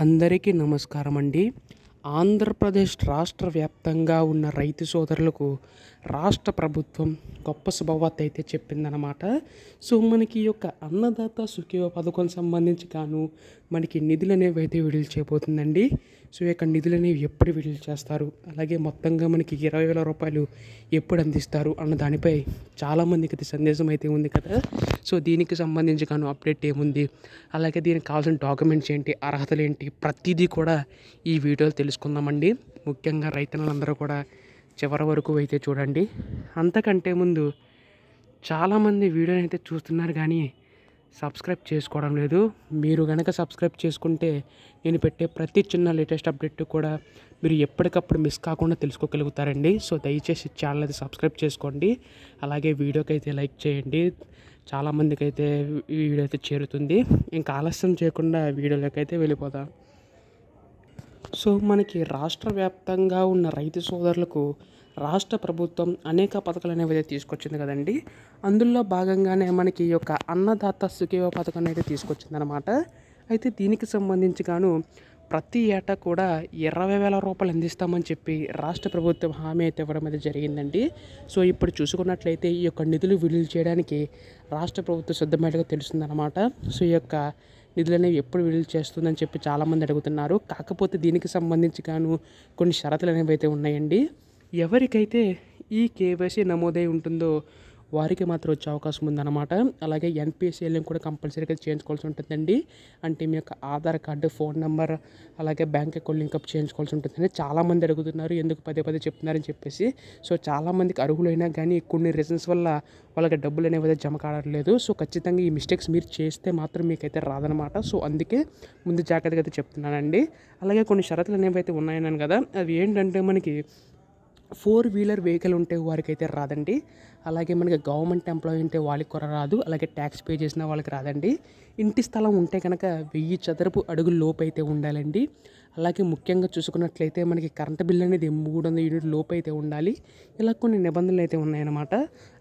అందరికీ నమస్కారం అండి. ఆంధ్రప్రదేశ్ రాష్ట్ర వ్యాప్తంగా ఉన్న రైతు సోదరులకు రాష్ట్ర ప్రభుత్వం గొప్ప శుభవార్త అయితే చెప్పిందనమాట. సో, మనకి ఈ యొక్క అన్నదాత సుఖీభవ పథకం సంబంధించి మనకి నిధులు అనేవి అయితే విడుదల చేయబోతుందండి. సో, ఈ యొక్క నిధులు అనేవి ఎప్పుడు విడుదల చేస్తారు, అలాగే మొత్తంగా మనకి 20,000 రూపాయలు ఎప్పుడు అందిస్తారు అన్న దానిపై చాలామందికి ఇది సందేశం అయితే ఉంది కదా. సో, దీనికి సంబంధించి అప్డేట్ ఏముంది, అలాగే దీనికి కావాల్సిన డాక్యుమెంట్స్ ఏంటి, అర్హతలు ఏంటి, ప్రతిదీ కూడా ఈ వీడియోలో తెలుసుకుందామండి. ముఖ్యంగా రైతన్నలందరూ కూడా చివరి వరకు అయితే చూడండి. అంతకంటే ముందు చాలామంది వీడియోని అయితే చూస్తున్నారు కానీ సబ్స్క్రైబ్ చేసుకోవడం లేదు. మీరు కనుక సబ్స్క్రైబ్ చేసుకుంటే నేను పెట్టే ప్రతి చిన్న లేటెస్ట్ అప్డేట్ కూడా మీరు ఎప్పటికప్పుడు మిస్ కాకుండా తెలుసుకోగలుగుతారండి. సో, దయచేసి ఛానల్ అయితే సబ్స్క్రైబ్ చేసుకోండి. అలాగే వీడియోకి అయితే లైక్ చేయండి. చాలామందికి అయితే ఈ వీడియో అయితే చేరుతుంది. ఇంకా ఆలస్యం చేయకుండా వీడియోలోకి అయితే వెళ్ళిపోదాం. సో, మనకి రాష్ట్ర వ్యాప్తంగా ఉన్న రైతు సోదరులకు రాష్ట్ర ప్రభుత్వం అనేక పథకాలు అనేవి అయితే తీసుకొచ్చింది కదండి. అందులో భాగంగానే మనకి ఈ యొక్క అన్నదాత సుఖీభవ పథకాన్ని అయితే తీసుకొచ్చిందనమాట. అయితే దీనికి సంబంధించి ప్రతి ఏటా కూడా 20,000 రూపాయలు అందిస్తామని చెప్పి రాష్ట్ర ప్రభుత్వం హామీ అయితే ఇవ్వడం అయితే జరిగిందండి. సో, ఇప్పుడు చూసుకున్నట్లయితే ఈ యొక్క నిధులు విడుదల చేయడానికి రాష్ట్ర ప్రభుత్వం సిద్ధమైనట్టుగా తెలుస్తుందన్నమాట. సో, ఈ యొక్క నిధులు అనేవి ఎప్పుడు విడుదల చేస్తుందని చెప్పి చాలామంది అడుగుతున్నారు. కాకపోతే దీనికి సంబంధించి కొన్ని షరతులు అనేవి అయితే ఉన్నాయండి. ఎవరికైతే ఈ కేవైసీ నమోదై ఉంటుందో వారికి మాత్రం వచ్చే అవకాశం ఉందన్నమాట. అలాగే ఎన్పిసిఎల్ని కూడా కంపల్సరీగా చేయించుకోవాల్సి ఉంటుందండి. అంటే మీ యొక్క ఆధార్ కార్డు, ఫోన్ నెంబర్, అలాగే బ్యాంక్ అకౌంట్ లింకప్ చేయించుకోవాల్సి ఉంటుందని చాలామంది అడుగుతున్నారు. ఎందుకు పదే పదే చెప్తున్నారని చెప్పేసి. సో, చాలామందికి అర్హులైనా కానీ కొన్ని రీజన్స్ వల్ల వాళ్ళకి డబ్బులు అనేవి జమ కావట్లేదు. సో, ఖచ్చితంగా ఈ మిస్టేక్స్ మీరు చేస్తే మాత్రం మీకైతే రాదనమాట. సో, అందుకే ముందు జాగ్రత్తగా అయితే చెప్తున్నానండి. అలాగే కొన్ని షరతులు అనేవి అయితే ఉన్నాయన్నాను కదా. అవి ఏంటంటే మనకి 4 వీలర్ వెహికల్ ఉంటే వారికైతే రాదండి. అలాగే మనకి గవర్నమెంట్ ఎంప్లాయీ ఉంటే వాళ్ళకి కూడా రాదు. అలాగే ట్యాక్స్ పే చేసిన వాళ్ళకి రాదండి. ఇంటి స్థలం ఉంటే కనుక 1000 చదరపు అడుగుల లోపు అయితే ఉండాలండి. అలాగే ముఖ్యంగా చూసుకున్నట్లయితే మనకి కరెంటు బిల్ అనేది 300 యూనిట్ లోపు అయితే ఉండాలి. ఇలా కొన్ని నిబంధనలు అయితే ఉన్నాయన్నమాట.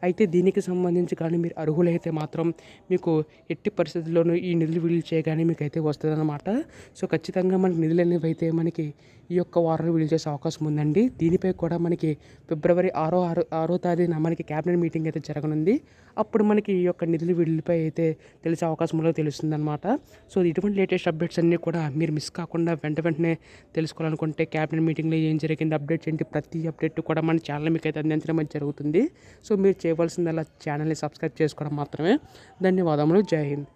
అయితే దీనికి సంబంధించి మీరు అర్హులైతే మాత్రం మీకు ఎట్టి పరిస్థితుల్లోనూ ఈ నిధులు విడుదల చేయగానే మీకైతే వస్తుందన్నమాట. సో, ఖచ్చితంగా మనకి నిధులు అనేవి అయితే మనకి ఈ యొక్క వారంలో విడుదల చేసే అవకాశం ఉందండి. దీనిపై కూడా మనకి ఫిబ్రవరి 6వ తేదీన మనకి క్యాబినెట్ మీటింగ్ అయితే జరగనుంది. అప్పుడు మనకి ఈ యొక్క నిధులు విడుదలపై అయితే తెలిసే అవకాశం కూడా తెలుస్తుందన్నమాట. సో, ఇటువంటి లేటెస్ట్ అప్డేట్స్ అన్నీ కూడా మీరు మిస్ కాకుండా వెంటనే తెలుసుకోవాలనుకుంటే క్యాబినెట్ మీటింగ్లో ఏం జరిగింది, అప్డేట్స్ ఏంటి, ప్రతి అప్డేట్ కూడా మన ఛానల్ మీకు అయితే అందించడం అయితే జరుగుతుంది. సో, మీరు చేయవలసిందల్లా ఛానల్ని సబ్స్క్రైబ్ చేసుకోవడం మాత్రమే. ధన్యవాదములు. జై హింద్.